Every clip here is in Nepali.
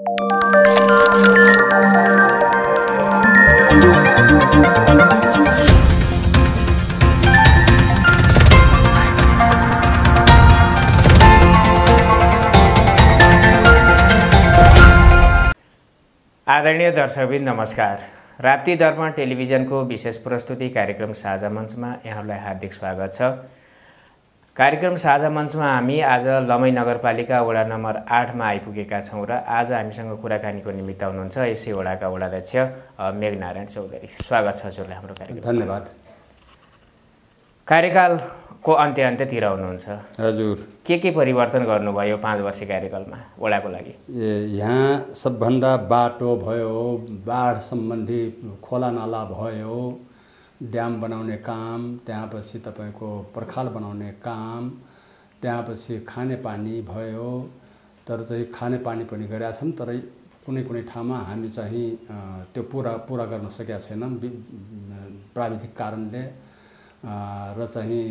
आदरणीय दर्शकवृन्द नमस्कार। राप्ती दर्पण टेलिभिजनको विशेष प्रस्तुति कार्यक्रम साझा मञ्चमा यहाँहरूलाई हार्दिक स्वागत छ। कार्यक्रम साझा मञ्चमा हामी आज लमै नगरपालिका वडा नम्बर 8 मा आइपुगेका छौँ र आज हामीसँग कुराकानीको निमित्त हुनुहुन्छ यसै वडाका वडाध्यक्ष मेघनारायण चौधरी। स्वागत छ हजुरलाई हाम्रो कार्यक्रम। धन्यवाद। कार्यकालको अन्त्यतिर हुनुहुन्छ हजुर। के परिवर्तन गर्नुभयो 5 वर्ष कार्यकालमा वडाको लागि? यहाँ सबभन्दा बाटो भयो, बाढ सम्बन्धी खोला नाला भयो, ड्याम बनाउने काम, त्यहाँपछि तपाईको पर्खाल बनाउने काम, त्यहाँपछि खानेपानी भयो। तर चाहिँ खानेपानी पनि गरेका छन्, तर कुनै ठाउँमा हामी चाहिँ त्यो पुरा गर्न सकेका छैनौँ प्राविधिक कारणले। र चाहिँ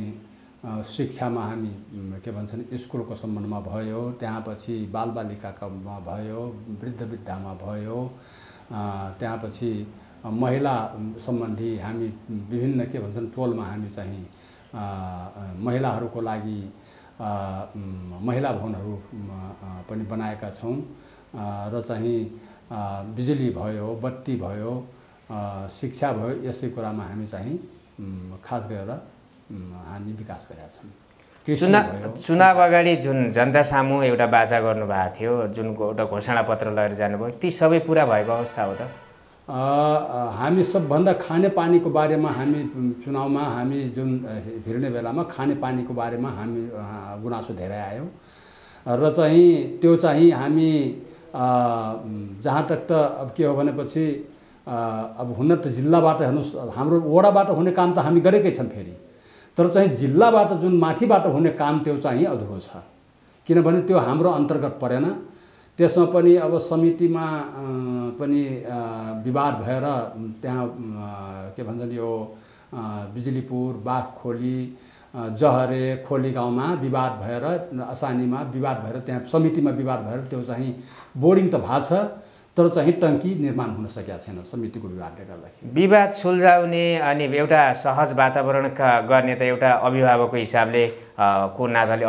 शिक्षामा हामी के भन्छन् स्कुलको सम्बन्धमा भयो, त्यहाँपछि बालबालिकामा भयो, वृद्धमा भयो, त्यहाँपछि महिला सम्बन्धी हामी विभिन्न के भन्छन् टोलमा हामी चाहिँ महिलाहरूको लागि महिला भवनहरू पनि बनाएका छौँ। र चाहिँ बिजुली भयो, बत्ती भयो, शिक्षा भयो, यसै कुरामा हामी चाहिँ खास गरेर हामी विकास गरेका छौँ। चुनाव अगाडि जुन जनता सामु एउटा बाचा गर्नुभएको थियो, जुन एउटा घोषणापत्र लगेर जानुभयो, ती सबै पुरा भएको अवस्था हो त? हामी सबभन्दा खानेपानीको बारेमा हामी चुनावमा हामी जुन हिँड्ने बेलामा खानेपानीको बारेमा हामी गुनासो धेरै आयो र चाहिँ त्यो चाहिँ हामी जहाँ तक त अब के हो भनेपछि अब हुन त जिल्लाबाट हेर्नुहोस्, हाम्रो वडाबाट हुने काम त हामी गरेकै छौँ फेरि, तर चाहिँ जिल्लाबाट जुन माथिबाट हुने काम त्यो चाहिँ अधुरो छ, किनभने त्यो हाम्रो अन्तर्गत परेन। त्यसमा पनि अब समितिमा पनि विवाद भएर त्यहाँ के भन्छन् यो बिजुलीपुर, बाघखोली, जहरे, खोली गाउँमा विवाद भएर, असानीमा विवाद भएर, त्यहाँ समितिमा विवाद भएर त्यो चाहिँ बोर्डिङ त भएको छ, तर चाहिँ टङ्की निर्माण हुन सकेका छैन समितिको विवादले गर्दाखेरि। विवाद सुल्झाउने अनि एउटा सहज वातावरण गर्ने त एउटा अभिभावकको हिसाबले को नाताले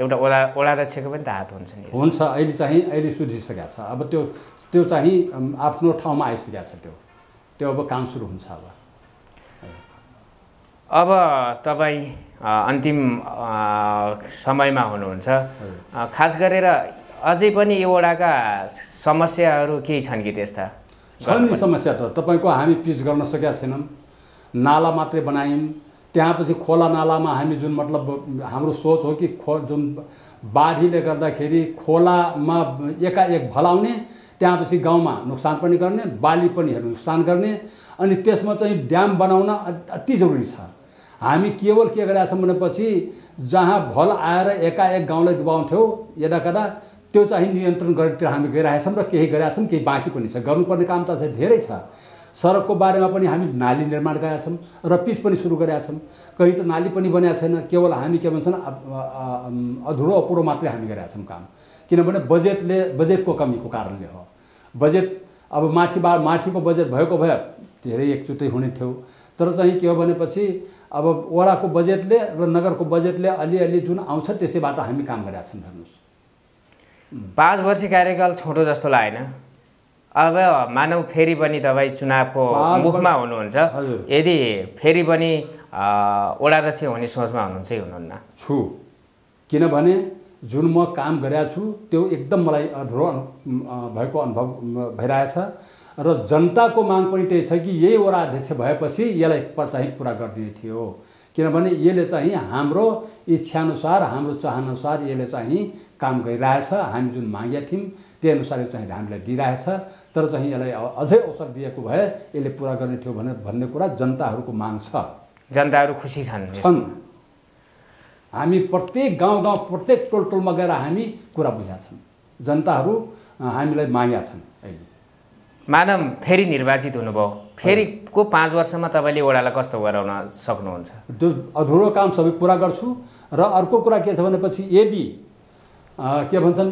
एउटा वडाध्यक्षको पनि त हात हुन्छ नि। हुन्छ, अहिले सुधिसकेको छ। अब त्यो चाहिँ आफ्नो ठाउँमा आइसकेको छ। त्यो अब काम सुरु हुन्छ। अब तपाईँ अन्तिम समयमा हुनुहुन्छ, खास गरेर अझै पनि यो वडाका समस्याहरू केही छन् कि? त्यस्ता छन् नि समस्या त। तपाईँको हामी पिच गर्न सकेका छैनौँ, नाला मात्रै बनायौँ। त्यहाँपछि खोला नालामा हामी जुन मतलब हाम्रो सोच हो कि जुन बाढीले गर्दाखेरि खोलामा एकाएक भलाउने, त्यहाँपछि गाउँमा नोक्सान पनि गर्ने, बाली पनि नोक्सान गर्ने, अनि त्यसमा चाहिँ ड्याम बनाउन अति जरुरी छ। हामी केवल के गरेका छौँ भनेपछि जहाँ भल आएर एकाएक गाउँलाई डुबाउँथ्यो यदाकदा, त्यो चाहिँ नियन्त्रण गरेर हामी गइरहेका छौँ र केही गरेका छौँ, केही बाँकी पनि छ। गर्नुपर्ने काम त चाहिँ धेरै छ। सडकको बारेमा पनि हामी नाली निर्माण गरेका छौँ र पिच पनि सुरु गरेका छौँ। कहीँ त नाली पनि बनेको छैन, केवल हामी के भन्छन् अधुरो अपुरो मात्रै हामी गरेका छौँ काम, किनभने बजेटको कमीको कारणले हो। बजेट अब माथिको बजेट भएको भए धेरै एकचोटि हुने थियो, तर चाहिँ के हो भनेपछि अब वडाको बजेटले र नगरको बजेटले अलिअलि जुन आउँछ त्यसैबाट हामी काम गरेका छौँ। हेर्नुहोस्, 5 वर्ष कार्यकाल छोटो जस्तो लागेन? अब मानव फेरि पनि तपाईँ चुनावको मुखमा हुनुहुन्छ, यदि फेरि पनि वडाध्यक्ष हुने सोचमा हुनुहुन्छ कि हुनुहुन्न? छु, किनभने जुन म काम गरेका छु त्यो एकदम मलाई अधुरो भएको अनुभव भइरहेछ र जनताको माग पनि त्यही छ कि यही वडा अध्यक्ष भएपछि यसलाई चाहिँ पुरा गरिदिने थियो, किनभने यसले चाहिँ हाम्रो इच्छाअनुसार, हाम्रो चाहनाअनुसार यसले चाहिँ काम गरिरहेछ। हामी जुन मागेका थियौँ त्यही अनुसार चाहिँ हामीलाई दिइरहेछ, तर चाहिँ यसलाई अझै अवसर दिएको भए यसले पुरा गर्ने थियो भन्ने कुरा जनताहरूको माग छ। जनताहरू खुसी छन्? हामी प्रत्येक गाउँ प्रत्येक टोलमा गएर हामी कुरा बुझेका छौँ। जनताहरू हामीलाई मागेका छन्। अहिले मानव फेरि निर्वाचित हुनुभयो, फेरिको 5 वर्षमा तपाईँले वडालाई कस्तो गराउन सक्नुहुन्छ? त्यो अधुरो काम सबै पुरा गर्छु। र अर्को कुरा के छ भनेपछि यदि के भन्छन्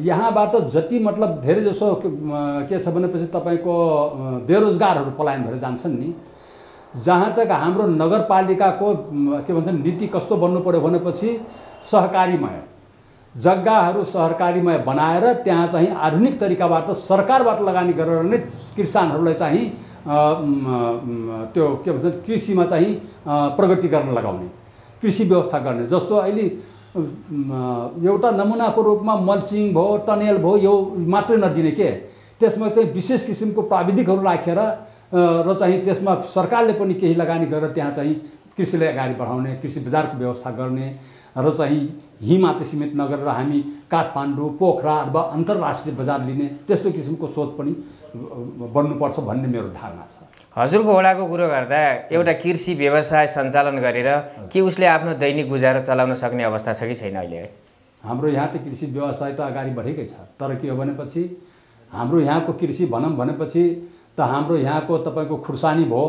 यहाँबाट जति मतलब धेरै जसो के छ भनेपछि तपाईको बेरोजगारहरू पलायन भएर जान्छन् नि। जहाँ तक हाम्रो नगरपालिकाको के भन्छन् नीति कस्तो बन्नु पर्यो भनेपछि सहकारीमय जग्गाहरू सहकारीमय बनाएर त्यहाँ चाहिँ आधुनिक तरिकाबाट सरकारबाट लगानी गरेर नै किसानहरूलाई चाहिँ त्यो के भन्छ कृषिमा चाहिँ प्रगति गर्न लगाउने, कृषि व्यवस्था गर्ने। जस्तो अहिले एउटा नमुनाको रूपमा मल्चिङ भयो, टनेल भयो, यो मात्रै नदिने के, त्यसमा चाहिँ विशेष किसिमको प्राविधिकहरू राखेर र चाहिँ त्यसमा सरकारले पनि केही लगानी गरेर त्यहाँ चाहिँ कृषिलाई अगाडि बढाउने, कृषि बजारको व्यवस्था गर्ने र चाहिँ यहीँ मात्र सीमित नगरेर हामी काठमाडौँ, पोखरा अथवा अन्तर्राष्ट्रिय बजार लिने त्यस्तो किसिमको सोच पनि बन्नुपर्छ भन्ने मेरो धारणा छ। हजुरको वडाको कुरो गर्दा एउटा कृषि व्यवसाय सञ्चालन गरेर के उसले आफ्नो दैनिक गुजारा चलाउन सक्ने अवस्था छ कि छैन अहिले? हाम्रो यहाँ त कृषि व्यवसाय त अगाडि बढेकै छ, तर के हो भनेपछि हाम्रो यहाँको कृषि भनौँ भनेपछि त हाम्रो यहाँको तपाईँको खुर्सानी भयो,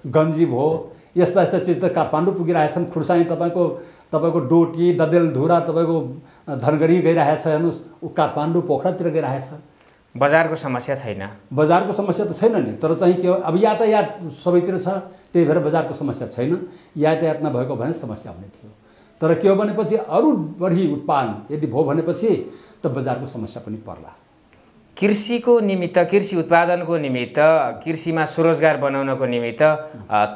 गन्जी भयो, यस्ता यस्ता चिज त काठमाडौँ पुगिरहेछन्। खुर्सानी तपाईँको डोटी, डडेलधुरा तपाईँको धनगढी गइरहेछ, हेर्नुहोस् काठमाडौँ पोखरातिर गइरहेछ। बजारको समस्या छैन? बजारको समस्या त छैन नि, तर चाहिँ के हो अब यातायात सबैतिर छ, त्यही भएर बजारको समस्या छैन। यातायात नभएको भने समस्या हुने थियो, तर के हो भनेपछि अरू बढी उत्पादन यदि भयो भनेपछि त बजारको समस्या पनि पर्ला। कृषिको निमित्त, कृषि उत्पादनको निमित्त, कृषिमा स्वरोजगार बनाउनको निमित्त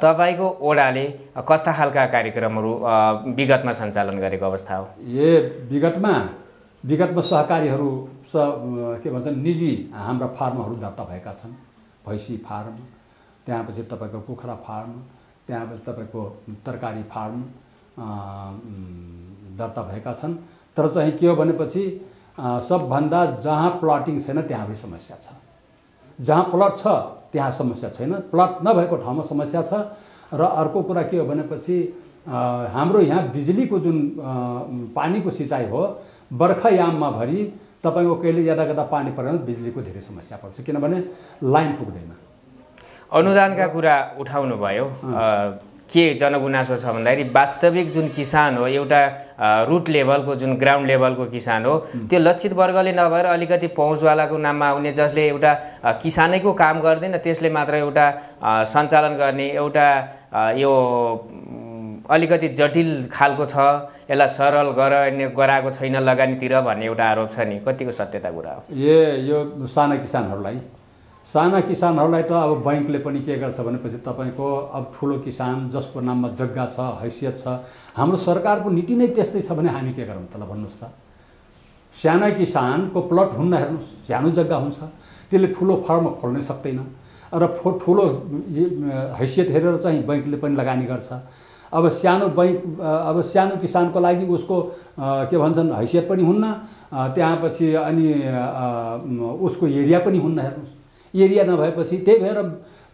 तपाईँको ओडाले कस्ता खालका कार्यक्रमहरू विगतमा सञ्चालन गरेको अवस्था हो? विगतमा सहकारीहरू के भन्छन् निजी हाम्रा फार्महरू दर्ता भएका छन्। भैँसी फार्म, त्यहाँपछि तपाईँको कुखुरा फार्म, त्यहाँपछि तपाईँको तरकारी फार्म दर्ता भएका छन्। तर चाहिँ के हो भनेपछि सबभन्दा जहाँ प्लटिङ छैन त्यहाँ पनि समस्या छ, जहाँ प्लट छ त्यहाँ समस्या छैन, प्लट नभएको ठाउँमा समस्या छ। र अर्को कुरा के हो भनेपछि हाम्रो यहाँ बिजुलीको जुन पानीको सिँचाइ हो, बर्खायाममा भरि तपाईँको कहिले यता गता पानी परेन बिजुलीको धेरै समस्या पर्छ, किनभने लाइन पुग्दैन। अनुदानका कुरा उठाउनु भयो, के जनगुनासो छ भन्दाखेरि वास्तविक जुन किसान हो, एउटा रुट लेभलको जुन ग्राउन्ड लेभलको किसान हो, त्यो लक्षित वर्गले नभएर अलिकति पहुँचवालाको नाममा आउने, जसले एउटा किसानैको काम गर्दैन त्यसले मात्र एउटा सञ्चालन गर्ने, एउटा यो अलिकति जटिल खालको छ, यसलाई सरल गराएको छैन लगानीतिर भन्ने एउटा आरोप छ नि, कतिको सत्यता कुरा हो? यो साना किसानहरूलाई त अब बैंकले पनि के गर्छ भनेपछि तपाईँको अब ठुलो किसान जसको नाममा जग्गा छ, हैसियत छ, हाम्रो सरकारको नीति नै त्यस्तै छ भने हामी के गरौँ तल भन्नुहोस् त? साना किसानको प्लट हुन्न, हेर्नुहोस् सानो जग्गा हुन्छ, त्यसले ठुलो फार्म खोल्न सक्दैन र ठुलो हैसियत हेरेर चाहिँ बैंकले पनि लगानी गर्छ। अब सानो किसानको लागि उसको के भन्छन् हैसियत पनि हुन्न, त्यहाँपछि अनि उसको एरिया पनि हुन्न, हेर्नुहोस् एरिया नभएपछि। त्यही भएर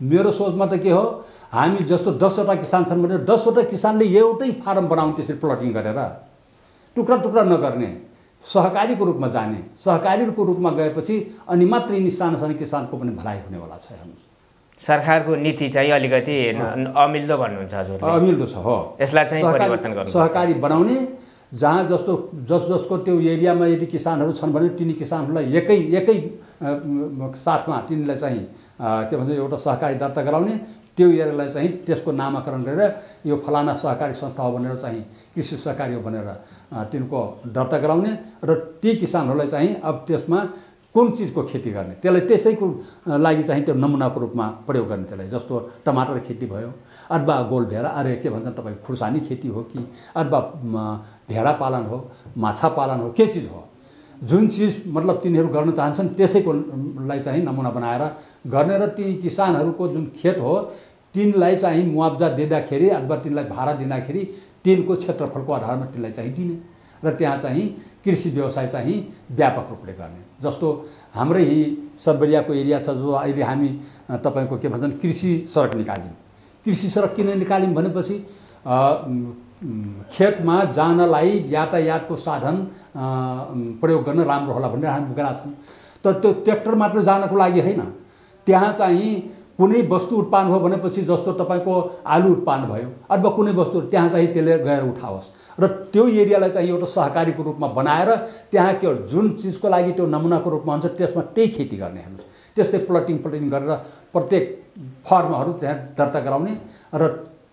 मेरो सोचमा त के हो, हामी जस्तो 10वटा किसान छन् भने 10वटा किसानले एउटै फार्म बनाउने, त्यसरी प्लटिङ गरेर टुक्रा टुक्रा नगर्ने, सहकारीको रूपमा जाने, सहकारीको रूपमा गएपछि अनि मात्र यिनी सानो सानो किसानको पनि भलाइ हुनेवाला छ। हेर्नुहोस् सरकारको नीति चाहिँ अलिकति अमिल्दो भन्नुहुन्छ हजुरले? अमिल्दो छ हो, यसलाई चाहिँ परिवर्तन गर्नु, सहकारी बनाउने, जहाँ जसको त्यो एरियामा यदि किसानहरू छन् भने तिनी किसानहरूलाई एकै साथमा तिनीलाई चाहिँ के भन्छ एउटा सहकारी दर्ता गराउने, त्यो एरियालाई चाहिँ त्यसको नामाकरण गरेर यो फलाना सहकारी संस्था हो भनेर चाहिँ कृषि सहकारी हो भनेर तिनको दर्ता गराउने र ती किसानहरूलाई चाहिँ अब त्यसमा कुन चिजको खेती गर्ने, त्यसलाई त्यसैको लागि चाहिँ त्यो नमुनाको रूपमा प्रयोग गर्ने। त्यसलाई जस्तो टमाटर खेती भयो, अथवा गोलभेडा के भन्छन् तपाईँ खुर्सानी खेती हो कि अथवा भेडा पालन हो, माछा पालन हो, के चिज हो, जुन चिज मतलब तिनीहरू गर्न चाहन्छन् त्यसैको लाई चाहिँ नमुना बनाएर गर्ने र ती किसानहरूको जुन खेत हो तिनलाई चाहिँ मुआवजा दिँदाखेरि अथवा तिनलाई भाडा दिँदाखेरि तिनको क्षेत्रफलको आधारमा तिनलाई चाहिँ दिने र त्यहाँ चाहिँ कृषि व्यवसाय चाहिँ व्यापक रूपले गर्ने। जस्तो हाम्रै सबरियाको एरिया छ, जो अहिले हामी तपाईँको के भन्छन् कृषि सडक निकाल्यौँ। कृषि सडक किन निकाल्यौँ भनेपछि खेतमा जानलाई यातायातको साधन प्रयोग गर्न राम्रो होला भनेर हामी गएका छौँ। तर त्यो ट्र्याक्टर मात्र जानको लागि होइन, त्यहाँ चाहिँ कुनै वस्तु उत्पादन हो भनेपछि जस्तो तपाईँको आलु उत्पादन भयो अथवा कुनै वस्तु त्यहाँ चाहिँ त्यसले गएर उठाओस् र त्यो एरियालाई चाहिँ एउटा सहकारीको रूपमा बनाएर त्यहाँ के जुन चिजको लागि त्यो नमुनाको रूपमा हुन्छ त्यसमा त्यही खेती गर्ने हेर्नुहोस्। त्यस्तै प्लटिङ गरेर प्रत्येक फर्महरू त्यहाँ दर्ता गराउने र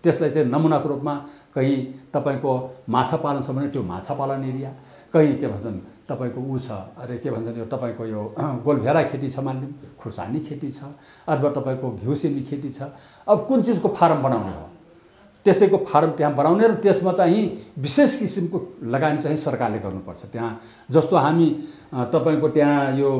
त्यसलाई चाहिँ नमुनाको रूपमा कहीँ तपाईँको माछा पालन छ भने त्यो माछा पालन एरिया, कहीँ के भन्छन् तपाईँको ऊ छ अरे के भन्छन् यो तपाईँको यो गोलभेरा खेती छ, मानिलिउँ खुर्सानी खेती छ अथवा तपाईँको घिउसिमी खेती छ। अब कुन चिजको फार्म बनाउने हो त्यसैको फार्म त्यहाँ बनाउने र त्यसमा चाहिँ विशेष किसिमको लगानी चाहिँ सरकारले गर्नुपर्छ। त्यहाँ जस्तो हामी तपाईँको त्यहाँ यो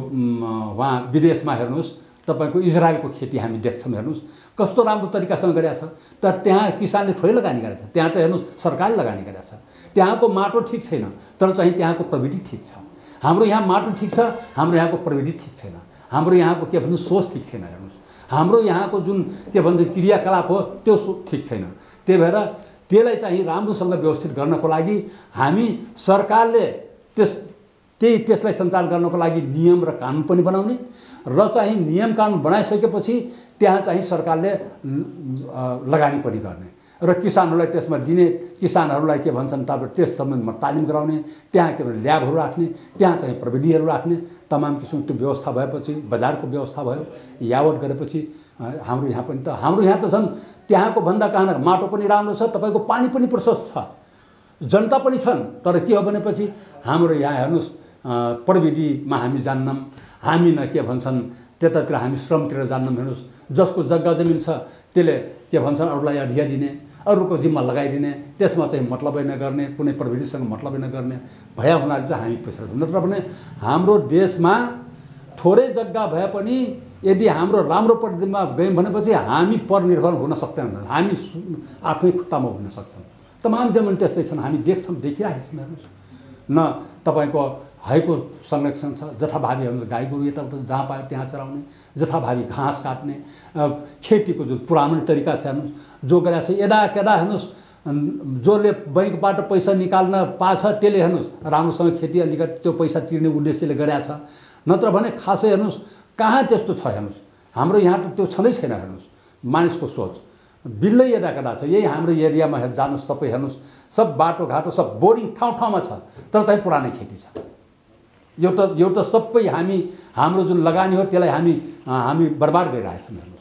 वहाँ विदेशमा हेर्नुहोस् तपाईँको इजरायलको खेती हामी देख्छौँ, हेर्नुहोस् कस्तो राम्रो तरिकासँग गरेको छ। तर त्यहाँ किसानले थोरै लगानी गरेको छ, त्यहाँ त हेर्नुहोस् सरकारले लगानी गरेको छ। त्यहाँको माटो ठिक छैन तर चाहिँ त्यहाँको प्रविधि ठिक छ। हाम्रो यहाँ माटो ठिक छ, हाम्रो यहाँको प्रविधि ठिक छैन, हाम्रो यहाँको के भन्छ सोच ठिक छैन। हेर्नुहोस् हाम्रो यहाँको जुन के भन्छ क्रियाकलाप हो त्यो ठिक छैन। त्यही भएर त्यसलाई चाहिँ राम्रोसँग व्यवस्थित गर्नको लागि हामी सरकारले त्यसलाई सञ्चालन गर्नको लागि नियम र कानुन पनि बनाउने र चाहिँ नियम कानुन बनाइसकेपछि त्यहाँ चाहिँ सरकारले लगानी पनि गर्ने र किसानहरूलाई त्यसमा दिने, किसानहरूलाई के भन्छन् तपाईँ त्यस सम्बन्धमा तालिम गराउने, त्यहाँ के भन्छ ल्याबहरू राख्ने, त्यहाँ चाहिँ प्रविधिहरू राख्ने, तमाम किसिमको व्यवस्था भएपछि बजारको व्यवस्था भयो, यावत गरेपछि हाम्रो यहाँ पनि त हाम्रो यहाँ त झन् त्यहाँको भन्दा कहाँ माटो पनि राम्रो छ, तपाईँको पानी पनि प्रशस्त छ, जनता पनि छन्। तर के हो भनेपछि हाम्रो यहाँ हेर्नुहोस् प्रविधिमा हामी जान्नौँ, हामी न के भन्छन् त्यतातिर हामी श्रमतिर जान्नौँ। हेर्नुहोस् जसको जग्गा जमिन छ त्यसले के भन्छन् अरूलाई अधिया दिने, अरूको जिम्मा लगाइदिने, त्यसमा चाहिँ मतलबै नगर्ने, कुनै प्रविधिसँग मतलबै नगर्ने भए हुनाले चाहिँ हामी पछाडि छौँ। नत्र भने हाम्रो देशमा थोरै जग्गा भए पनि यदि हाम्रो राम्रो प्रविधिमा गयौँ भनेपछि हामी परनिर्भर हुन सक्दैनौँ, हामी आफ्नै खुट्टामा हुन सक्छौँ। तमाम जमिन त्यस्तै छन्, हामी देख्छौँ, देखिरहेको छौँ। हेर्नुहोस् न तपाईँको हाईको संरक्षण छ, जथाभावी हेर्नुहोस् गाई गोरु यताउता जहाँ पायो त्यहाँ चराउने, जथाभावी घाँस काट्ने, खेतीको जुन पुरानो तरिका छ हेर्नुहोस् जो गरेको छ यदा केदा हेर्नुहोस् जसले बैङ्कबाट पैसा निकाल्न पाछ त्यसले हेर्नुहोस् राम्रोसँग खेती अलिकति त्यो पैसा तिर्ने उद्देश्यले गरेको छ। नत्र भने खासै हेर्नुहोस् कहाँ त्यस्तो छ। हेर्नुहोस् हाम्रो यहाँ त त्यो छँदै छैन। हेर्नुहोस् मानिसको सोच बिल्लै यदा कदा छ। यही हाम्रो एरियामा जानुहोस् तपाईँ हेर्नुहोस् सब बाटोघाटो सब बोरिङ ठाउँमा छ तर चाहिँ पुरानै खेती छ। एउटा सबै हाम्रो जुन लगानी हो त्यसलाई हामी बर्बाद गरिरहेछौँ। हेर्नुहोस्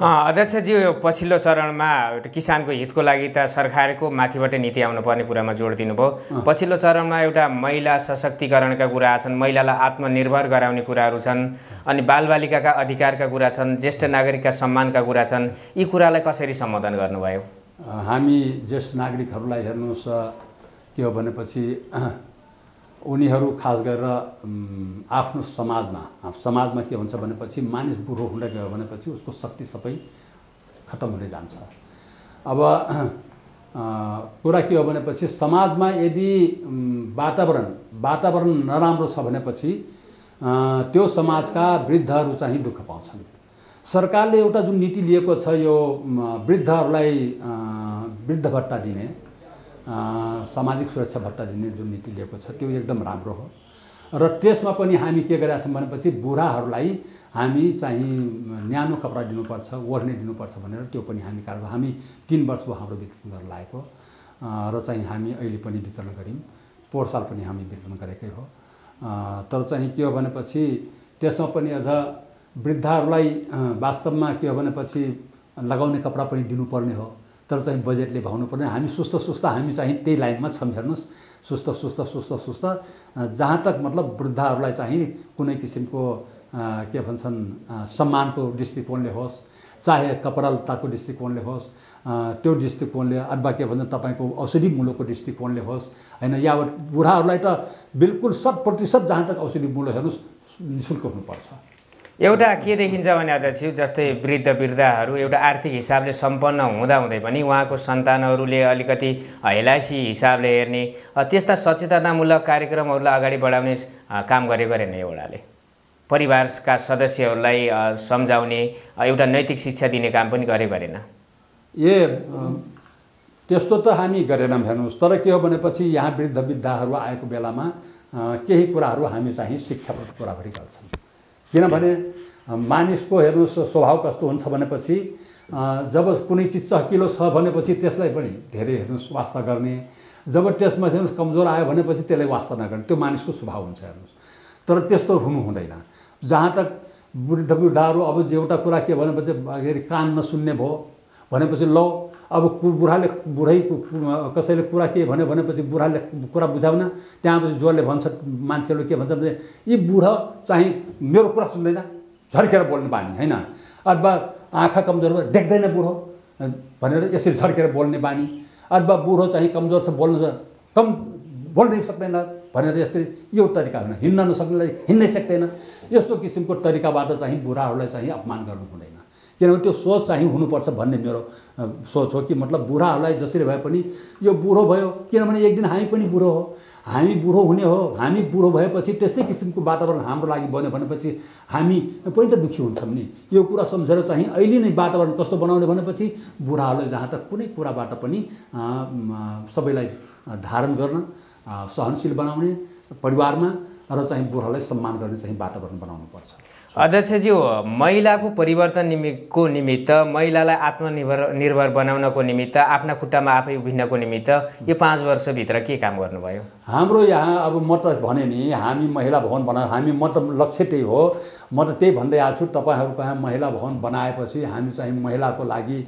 अध्यक्षज्यू यो पछिल्लो चरणमा किसानको हितको लागि त सरकारको माथिबाट नीति आउनुपर्ने कुरामा जोड दिनुभयो। पछिल्लो चरणमा एउटा महिला सशक्तिकरणका कुरा छन्, महिलालाई आत्मनिर्भर गराउने कुराहरू छन्, अनि बालबालिकाका अधिकारका कुरा छन्, ज्येष्ठ नागरिकका सम्मानका कुरा छन्। यी कुरालाई कसरी सम्बोधन गर्नुभयो? हामी ज्येष्ठ नागरिकहरूलाई हेर्नुहोस् के हो भनेपछि उनीहरू खास गरेर आफ्नो समाजमा के हुन्छ भनेपछि मानिस बुढो हुँदै गयो भनेपछि उसको शक्ति सबै खत्तम हुँदै जान्छ। अब कुरा के हो भनेपछि समाजमा यदि वातावरण नराम्रो छ भनेपछि त्यो समाजका वृद्धहरू चाहिँ दुःख पाउँछन्। सरकारले एउटा जुन नीति लिएको छ यो वृद्धहरूलाई वृद्ध भत्ता दिने, सामाजिक सुरक्षा भत्ता दिने जुन नीति लिएको छ त्यो एकदम राम्रो हो। र त्यसमा पनि हामी के गरेका छौँ भनेपछि बुढाहरूलाई हामी चाहिँ न्यानो कपडा दिनुपर्छ, ओढ्ने दिनुपर्छ भनेर त्यो पनि हामी कारबाही हामी 3 वर्ष भयो हाम्रो वितरण गर्न लागेको र चाहिँ हामी अहिले पनि वितरण गऱ्यौँ। पोहोर साल पनि हामी वितरण गरेकै हो। तर चाहिँ के हो भनेपछि त्यसमा पनि अझ वृद्धहरूलाई वास्तवमा के हो भनेपछि लगाउने कपडा पनि दिनुपर्ने हो तर चाहिँ बजेटले भ्याउनु पर्ने। हामी सुस्त हामी चाहिँ त्यही लाइनमा छौँ। हेर्नुहोस् सुस्त जहाँ तक मतलब वृद्धहरूलाई चाहिँ कुनै किसिमको के भन्छन् सम्मानको दृष्टिकोणले होस्, चाहे कपडा लत्ताको दृष्टिकोणले होस्, त्यो दृष्टिकोणले अथवा के भन्छ तपाईँको औषधि मूल्यको दृष्टिकोणले होस् हैन, या बुढाहरूलाई त बिल्कुल 100% जहाँ तक औषधि मूल्य हेर्नुहोस् निःशुल्क हुनुपर्छ। एउटा के देखिन्छ भने अध्यक्ष जस्तै वृद्धहरू एउटा आर्थिक हिसाबले सम्पन्न हुँदाहुँदै पनि उहाँको सन्तानहरूले अलिकति एलआइसी हिसाबले हेर्ने त्यस्ता सचेतनामूलक कार्यक्रमहरूलाई अगाडि बढाउने काम गरेन एउटाले। परिवारका सदस्यहरूलाई सम्झाउने एउटा नैतिक शिक्षा दिने काम पनि गरेन। त्यस्तो त हामी गरेनौँ। हेर्नुहोस् तर के हो भनेपछि यहाँ वृद्धहरू आएको बेलामा केही कुराहरू हामी चाहिँ शिक्षाप्रति पुरापुरी गर्छौँ। किनभने मानिसको हेर्नुहोस् स्वभाव कस्तो हुन्छ भनेपछि जब कुनै चिज चहकिलो छ भनेपछि त्यसलाई पनि धेरै हेर्नुहोस् वास्ता गर्ने, जब त्यसमा हेर्नुहोस् कमजोर आयो भनेपछि त्यसलाई वास्ता नगर्ने, त्यो मानिसको स्वभाव हुन्छ हेर्नुहोस्। तर त्यस्तो हुनु हुँदैन। जहाँ तक वृद्ध बुढाहरू अब एउटा कुरा के भनेपछि कान नसुन्ने भयो भनेपछि ल अब बुढाले कसैले कुरा के भन्यो भनेपछि बुढाले कुरा बुझाउन, त्यहाँपछि जोरले भन्छ, मान्छेले के भन्छ भने यी बुढा चाहिँ मेरो कुरा सुन्दैन, झर्केर बोल्ने बानी होइन, अथवा आँखा कमजोर भयो देख्दैन बुढो भनेर यसरी झर्केर बोल्ने बानी, अथवा बुढो चाहिँ कमजोर छ बोल्नै सक्दैन भनेर यसरी यो तरिका होइन, हिँड्न नसक्नेलाई हिँड्नै सक्दैन, यस्तो किसिमको तरिकाबाट चाहिँ बुढाहरूलाई चाहिँ अपमान गर्नु हुँदैन। किनभने त्यो सोच चाहिँ हुनुपर्छ भन्ने मेरो सोच हो कि मतलब बुढाहरूलाई जसरी भए पनि यो बुढो भयो, किनभने एक दिन हामी पनि बुढो हो, हामी बुढो हुने हो, हामी बुढो भएपछि त्यस्तै किसिमको वातावरण हाम्रो लागि बन्यो भनेपछि हामी पनि त दुःखी हुन्छौँ नि। यो कुरा सम्झेर चाहिँ अहिले नै वातावरण कस्तो बनाउने भनेपछि बुढाहरूलाई जहाँ तक कुनै कुराबाट पनि सबैलाई धारण गर्न, सहनशील बनाउने परिवारमा र चाहिँ बुढालाई सम्मान गर्ने चाहिँ वातावरण बनाउनुपर्छ। अध्यक्षज्यू, महिलाको परिवर्तनको निमित्त, महिलालाई आत्मनिर्भर बनाउनको निमित्त, आफ्ना खुट्टामा आफै उभिनको निमित्त यो 5 वर्षभित्र के काम गर्नुभयो? हाम्रो यहाँ अब म त भने नि हामी महिला भवन बनायो, म त लक्ष्य त्यही हो, म त त्यही भन्दै आएको छु। तपाईँहरूको यहाँ महिला भवन बनाएपछि हामी चाहिँ महिलाको लागि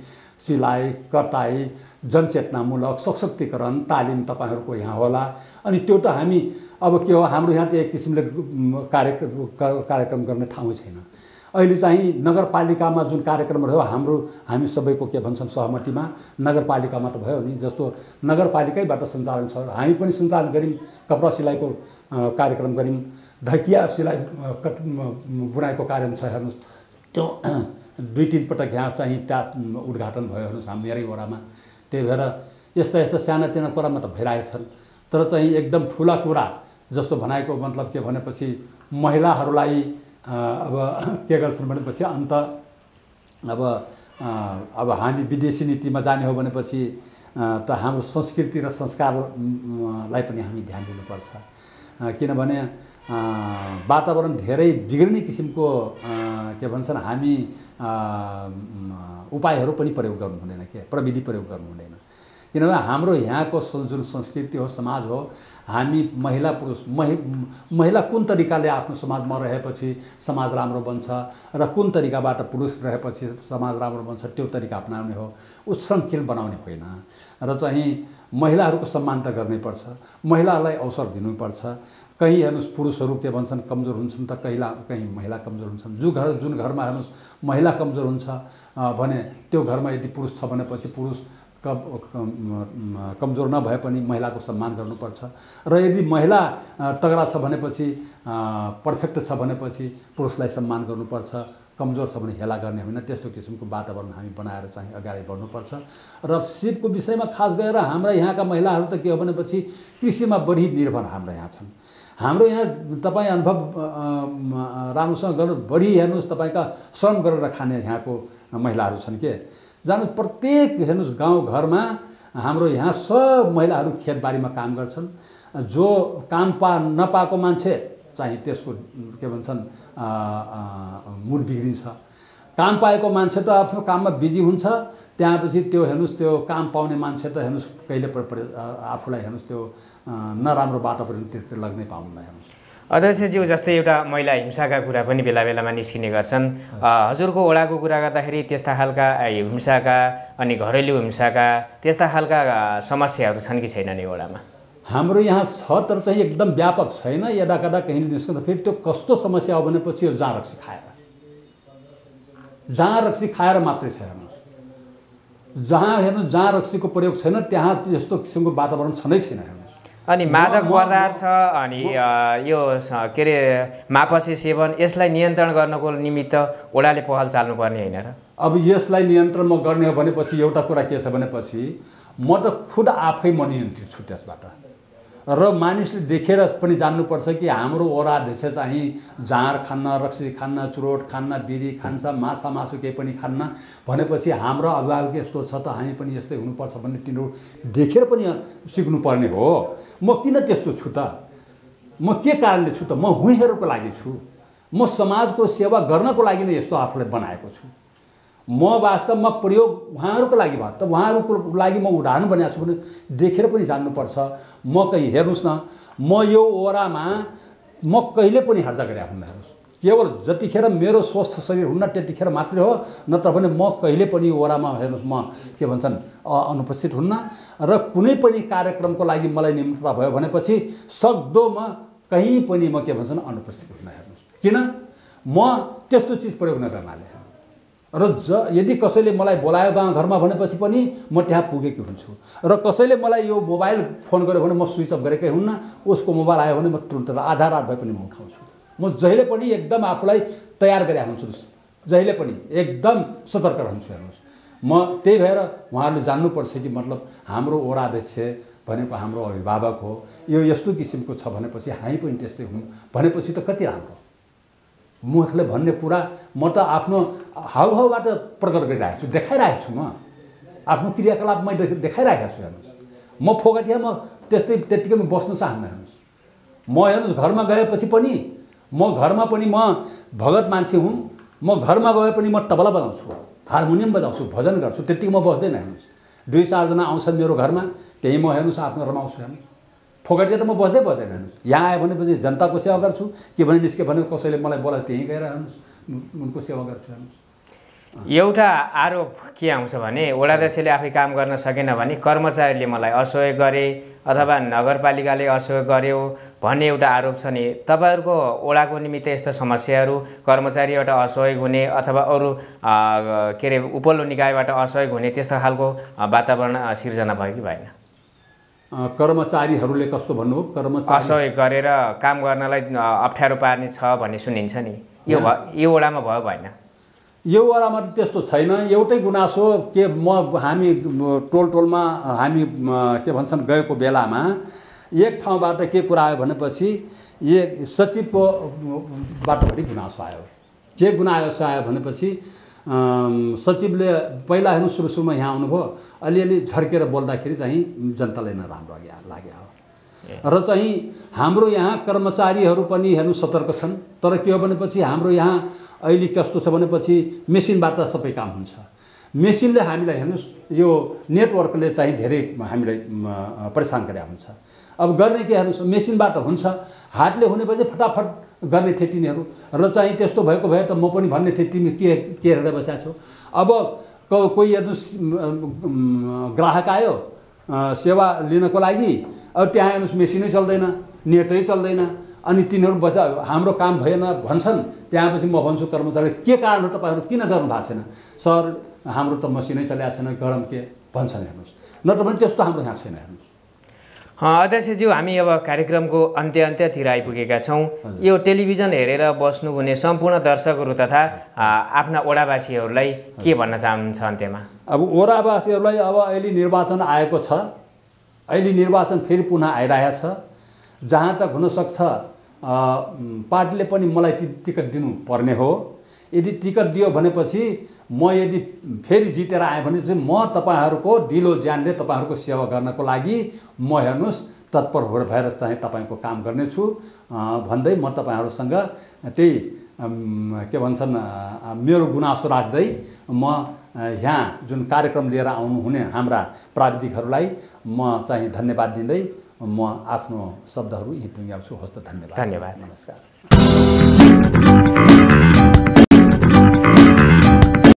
सिलाइ कटाइ जनचेतनामूलक सशक्तिकरण तालिम तपाईँहरूको यहाँ होला। अनि त्यो त हामी अब के हो, हाम्रो यहाँ त एक किसिमले कार्यक्रम गर्ने ठाउँ छैन। अहिले चाहिँ नगरपालिकामा जुन कार्यक्रम रह्यो हामी सबैको के भन्छन् सहमतिमा नगरपालिकामा त भयो नि, जस्तो नगरपालिकैबाट सञ्चालन छ, हामी पनि सञ्चालन गऱ्यौँ। कपडा सिलाइको कार्यक्रम गऱ्यौँ, धकिया सिलाइ बुनाइको कार्यक्रम छ हेर्नुहोस्, त्यो 2-3 पटक यहाँ चाहिँ त्यहाँ उद्घाटन भयो हेर्नुहोस् मेरै वडामा। त्यही भएर यस्ता सानातिना कुरामा त भइरहेछन्, तर चाहिँ एकदम ठुला कुरा जस्तो भनाइको मतलब के भनेपछि महिलाहरूलाई अब के गर्छन् भनेपछि अन्त अब हामी विदेशी नीतिमा जाने हो भनेपछि त हाम्रो संस्कृति र संस्कारलाई पनि हामी ध्यान दिनुपर्छ। किनभने वातावरण धेरै बिग्रिने किसिमको के भन्छन् हामी उपायहरू पनि प्रयोग गर्नु हुँदैन, प्रविधि प्रयोग गर्नु हुँदैन। किनभने हाम्रो यहाँको जुन संस्कृति हो, समाज हो, हामी महिला पुरुष महिला कुन तरिकाले आफ्नो समाजमा रहेपछि समाज राम्रो बन्छ र कुन तरिकाबाट पुरुष रहेपछि समाज राम्रो बन्छ त्यो तरिका अपनाउने हो, उच्छृङ्खल बनाउने होइन। र चाहिँ महिलाहरूको सम्मान त गर्नैपर्छ, महिलालाई अवसर दिनुपर्छ। कहीँ हेर्नुहोस् पुरुषहरू के भन्छन् कमजोर हुन्छन् त कहीँ महिला कमजोर हुन्छन्। जुन घरमा हेर्नुहोस् महिला कमजोर हुन्छ भने त्यो घरमा यदि पुरुष छ भनेपछि पुरुष कमजोर नभए पनि महिलाको सम्मान गर्नुपर्छ। र यदि महिला तगडा छ भनेपछि पर्फेक्ट छ भनेपछि पुरुषलाई सम्मान गर्नुपर्छ, कमजोर छ भने हेला गर्ने होइन। त्यस्तो किसिमको वातावरण हामी बनाएर चाहिँ अगाडि बढ्नुपर्छ। र सिपको विषयमा खास गरेर हाम्रा यहाँका महिलाहरू त के हो भनेपछि कृषिमा बढी निर्भर हाम्रा यहाँ छन्। हाम्रो यहाँ तपाईँ अनुभव राम्रोसँग गर्नु, बढी हेर्नुहोस् तपाईँका श्रम गरेर खाने यहाँको महिलाहरू छन् के जानु। प्रत्येक हेर्नुहोस् गाउँघरमा हाम्रो यहाँ सब महिलाहरू खेतबारीमा काम गर्छन्। जो काम नपाएको मान्छे चाहिँ त्यसको के भन्छन् मुड बिग्रिन्छ। काम पाएको मान्छे त आफ्नो काममा बिजी हुन्छ, त्यहाँपछि त्यो हेर्नुहोस् त्यो काम पाउने मान्छे त हेर्नुहोस् कहिले आफूलाई हेर्नुहोस् त्यो नराम्रो वातावरणतिर लाग्नै पाउनुलाई हेर्नुहोस्। अध्यक्षज्यू, जस्तै एउटा महिला हिंसाका कुरा पनि बेला बेलामा निस्किने गर्छन्। हजुरको वडाको कुरा गर्दाखेरि त्यस्ता खालका हिंसाका अनि घरेलु हिंसाका त्यस्ता खालका समस्याहरू छन् कि छैनन् यो वडामा? हाम्रो यहाँ छ, तर चाहिँ एकदम व्यापक छैन। यदाकदा कहीँ निस्कँदा फेरि त्यो कस्तो समस्या हो भनेपछि यो जहाँ रक्सी खाएर मात्रै छ हेर्नुहोस्। जहाँ रक्सीको प्रयोग छैन त्यहाँ यस्तो किसिमको वातावरण छँदै छैन हेर्नुहोस्। अनि मादक पदार्थ अनि यो के अरे मापसी सेवन, यसलाई नियन्त्रण गर्नको निमित्त वडाले पहल चाल्नुपर्ने होइन र? अब यसलाई नियन्त्रण म गर्ने हो भनेपछि एउटा कुरा के छ भनेपछि म त खुद आफै म नियन्त्रित छु त्यसबाट। र मानिसले देखेर पनि जान्नुपर्छ कि हाम्रो वडाध्यक्ष चाहिँ जाँड खान्न, रक्सी खान्न, चुरोट खान्न, बिडी खान्छ, माछा मासु केही पनि खान्न भनेपछि हाम्रो अभिभावक यस्तो छ त हामी पनि यस्तै हुनुपर्छ भन्ने तिनीहरू देखेर पनि सिक्नुपर्ने हो। म किन त्यस्तो छु त? म के कारणले छु त? म हुँहरूको लागि छु। म समाजको सेवा गर्नको लागि नै यस्तो आफूलाई बनाएको छु। म वास्तवमा प्रयोग उहाँहरूको लागि भयो त उहाँहरूको लागि म उदाहरण बनाएको छु भने देखेर पनि जान्नुपर्छ। म कहीँ हेर्नुहोस् न, म यो ओरामा म कहिले पनि हर्जा गरेको हुन्न। हेर्नुहोस्, केवल जतिखेर मेरो स्वस्थ शरीर हुन्न त्यतिखेर मात्रै हो, नत्र भने म कहिले पनि ओरामा हेर्नुहोस् म के भन्छन् अनुपस्थित हुन्न। र कुनै पनि कार्यक्रमको लागि मलाई निमन्त्रणा भयो भनेपछि सक्दो म कहीँ पनि म के भन्छन् अनुपस्थित हुन्न। हेर्नुहोस्, किन? म त्यस्तो चिज प्रयोग नगर्नाले। र यदि कसैले मलाई बोलायो गाउँघरमा भनेपछि पनि म त्यहाँ पुगेकी हुन्छु। र कसैले मलाई यो मोबाइल फोन गर्यो भने म स्विच अफ गरेकै हुन्न। उसको मोबाइल आयो भने म तुरन्त आधा रात भए पनि म उठाउँछु। म जहिले पनि एकदम आफूलाई तयार गरेर हुन्छु, जहिले पनि एकदम सतर्क रहन्छु। हेर्नुहोस्, म त्यही भएर उहाँहरूले जान्नुपर्छ कि मतलब हाम्रो वडा अध्यक्ष भनेको हाम्रो अभिभावक हो, यो यस्तो किसिमको छ भनेपछि हामी पनि त्यस्तै हौँ भनेपछि त कति राम्रो। मुखले भन्ने कुरा म त आफ्नो हाउभाउबाट प्रकट गरिरहेको छु, देखाइरहेको छु। म आफ्नो क्रियाकलाप मैले देखाइरहेको छु। हेर्नुहोस्, म फोकटिया म त्यत्तिकै बस्न चाहन्न। हेर्नुहोस्, म हेर्नुहोस् घरमा गएपछि पनि म घरमा पनि म भगत मान्छे हुँ। म घरमा गए पनि म तबला बजाउँछु, हार्मोनियम बजाउँछु, भजन गर्छु, त्यत्तिकै म बस्दैन। हेर्नुहोस्, 2-4 जना आउँछन् मेरो घरमा, त्यही म हेर्नुहोस् आफ्नो रमाउँछु। हेर्नुहोस्, फोकटिया त म बस्दैन। हेर्नुहोस्, यहाँ आयो भनेपछि जनताको सेवा गर्छु, के भने निस्के भने कसैले मलाई बोलायो त्यहीँ गएर हेर्नुहोस् उनको सेवा गर्छु। हेर्नुहोस्, एउटा आरोप के आउँछ भने वडाध्यक्षले आफै काम गर्न सकेन भने कर्मचारीले मलाई असहयोग गरे अथवा नगरपालिकाले असहयोग गर्यो भन्ने एउटा आरोप छ नि। तपाईहरुको वडाको निमित्त यस्ता समस्याहरू कर्मचारीबाट असहयोग हुने अथवा अरू के रे उपल्लो निकायबाट असहयोग हुने त्यस्ता खालको वातावरण सिर्जना भयो कि भएन? कर्मचारीहरूले कस्तो भन्नु हो? कर्मचारी असहयोग गरेर काम गर्नलाई अप्ठ्यारो पार्ने छ भन्ने सुनिन्छ नि, यो वडामा भयो भएन? यो वडामा त त्यस्तो छैन। एउटै गुनासो के हामी टोलमा हामी के भन्छन् गएको बेलामा एक ठाउँबाट के कुरा आयो भनेपछि सचिवको बाटोभरि गुनासो आयो। के गुनासो आयो भनेपछि सचिवले पहिला हेर्नु सुरुमा यहाँ आउनुभयो, अलिअलि झर्केर बोल्दाखेरि चाहिँ जनतालाई नराम्रो लाग्यो। र चाहिँ हाम्रो यहाँ कर्मचारीहरू पनि हेर्नु सतर्क छन्। तर के हो भनेपछि हाम्रो यहाँ अहिले कस्तो छ भनेपछि मेसिनबाट सबै काम हुन्छ। मेसिनले हामीलाई हेर्नुहोस् यो नेटवर्कले चाहिँ धेरै हामीलाई परेशान गरेको हुन्छ। अब गर्ने के हेर्नुहोस्, मेसिनबाट हुन्छ, हातले हुने भए फटाफट गर्ने थिए तिनीहरू। र चाहिँ त्यस्तो भएको भए त म पनि भन्ने थिएँ तिमी के हेर्दै बसेका छौ। अब कोही हेर्नुहोस् ग्राहक आयो सेवा लिनको लागि, अब त्यहाँ हेर्नुहोस् मेसिनै चल्दैन, नेटै चल्दैन, अनि तिनीहरू हाम्रो काम भएन भन्छन्। त्यहाँपछि म भन्छु कर्मचारी के कारण हो तपाईँहरू किन गर्नु भएको छैन? सर हाम्रो त मसिनै चलेको छैन, गरम के भन्छन्। हेर्नुहोस्, नत्र भने त्यस्तो हाम्रो यहाँ छैन। हेर्नुहोस् अध्यक्षज्यू, हामी अब कार्यक्रमको अन्त्यतिर आइपुगेका छौँ। यो टेलिभिजन हेरेर बस्नुहुने सम्पूर्ण दर्शकहरू तथा आफ्ना वडावासीहरूलाई के भन्न चाहनुहुन्छ अन्त्यमा? अब वडावासीहरूलाई अब अहिले निर्वाचन आएको छ, अहिले निर्वाचन फेरि पुनः आइरहेको छ। जहाँ तक हुनसक्छ पार्टीले पनि मलाई टिकट दिनुपर्ने हो। यदि टिकट दियो भनेपछि म यदि फेरि जितेर आएँ भने चाहिँ म तपाईँहरूको दिलो ज्यानले तपाईँहरूको सेवा गर्नको लागि म हेर्नुहोस् तत्पर भएर चाहिँ तपाईँको काम गर्नेछु भन्दै म तपाईँहरूसँग त्यही के भन्छन् मेरो गुनासो राख्दै म यहाँ जुन कार्यक्रम लिएर आउनुहुने हाम्रा प्राविधिकहरूलाई म चाहिँ धन्यवाद दिँदै म आफ्नो शब्दहरू यहीँ टुङ्ग्याउँछु। हस्त धन्यवाद। धन्यवाद। नमस्कार।